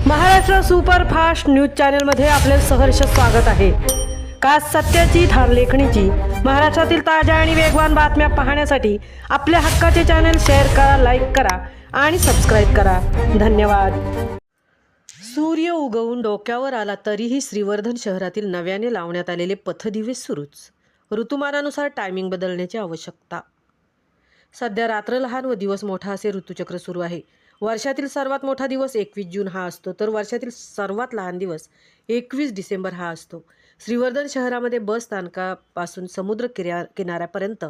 Maharashtra superfast news चॅनलमध्ये आपले सहर्ष स्वागत आहे। का सत्याची धार लेखणीची महाराष्ट्रातील ताज्या आणि वेगवान बातम्या पाहण्यासाठी आपल्या हक्काचे चॅनल शेअर करा, लाईक करा आणि सबस्क्राईब करा। धन्यवाद। सूर्य उगवून डोक्यावर आला तरीही श्रीवर्धन शहरातील नव्याने लावण्यात आलेले पथदिवे सुरूच। ऋतुमानानुसार टायमिंग बदलण्याची आवश्यकता। सध्या रात्र लहान व दिवस मोठा असे ऋतुचक्र सुरू आहे। वर्षातील सर्वात मोठा दिवस 21 जून हा असतो, तर वर्षातील सर्वात लहान दिवस 21 डिसेंबर हा असतो। श्रीवर्धन शहरामध्ये बस स्थानकापासून समुद्र किनाऱ्यापर्यंत,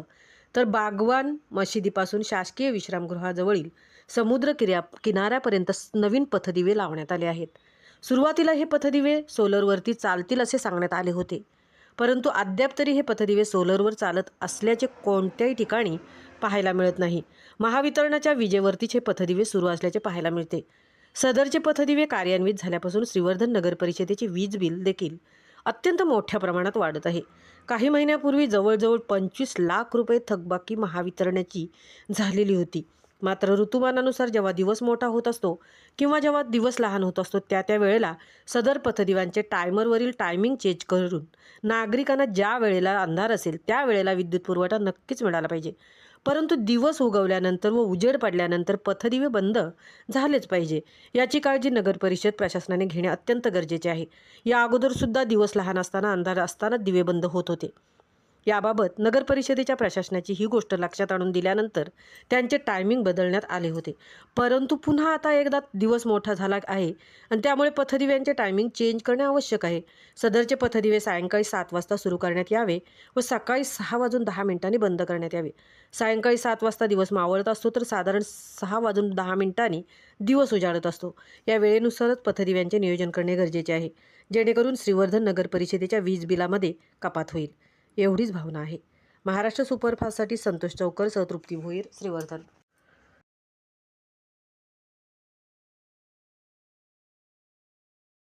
तर बागवान मशिदीपासून शासकीय विश्रामगृहाजवळील समुद्र किनाऱ्यापर्यंत नवीन पथदिवे लावण्यात आले आहेत। सुरुवातीला हे पथदिवे सोलरवरती चालतील असे सांगण्यात आले होते, परंतु अद्याप तरी हे पथदिवे सोलरवर चालत असल्याचे कोणत्याही ठिकाणी पाहायला मिळत नाही। महावितरणाच्या विजेवरतीच हे पथदिवे सुरू असल्याचे पाहायला मिळते। सदरचे पथदिवे कार्यान्वित झाल्यापासून श्रीवर्धन नगर परिषदेचे वीज बिल देखील अत्यंत मोठ्या प्रमाणात वाढत आहे। काही महिन्यापूर्वी जवळजवळ 25 लाख रुपये थकबाकी महावितरणाची झालेली होती। मात्र ऋतुमानानुसार जेव्हा दिवस मोठा होत असतो किंवा जेव्हा दिवस लहान होत असतो त्या वेळेला सदर पथदिव्यांचे टायमरवरील टायमिंग चेंज करून नागरिकांना ज्या वेळेला अंधार असेल त्या वेळेला विद्युत पुरवठा नक्कीच मिळाला पाहिजे। परंतु दिवस उगवल्यानंतर व उजेड पडल्यानंतर पथदिवे बंद झालेच पाहिजे, याची काळजी नगर परिषद प्रशासनाने घेणे अत्यंत गरजेचे आहे। या अगोदर सुद्धा दिवस लहान असताना अंधार असताना दिवे बंद होत होते। याबाबत नगर परिषदेच्या प्रशासनाची ही गोष्ट लक्षात आणून दिल्यानंतर त्यांचे टायमिंग बदलण्यात आले होते, परंतु पुन्हा आता एकदा दिवस मोठा झाला आहे आणि त्यामुळे पथदिव्यांचे टायमिंग चेंज करणे आवश्यक आहे। सदरचे पथदिवे सायंकाळी 7 वाजता सुरू करण्यात यावे व सकाळी 6:10 बंद करण्यात यावे। सायंकाळी 7 वाजता दिवस मावळत असतो, तर साधारण 6:10 दिवस उजाडत असतो। या वेळेनुसारच पथदिव्यांचे नियोजन करणे गरजेचे आहे, जेणेकरून श्रीवर्धन नगर परिषदेच्या वीज बिलामध्ये कपात होईल, एवढीच भावना आहे। महाराष्ट्र सुपरफास्टसाठी संतोष चौकर, तृप्ती भोईर, श्रीवर्धन।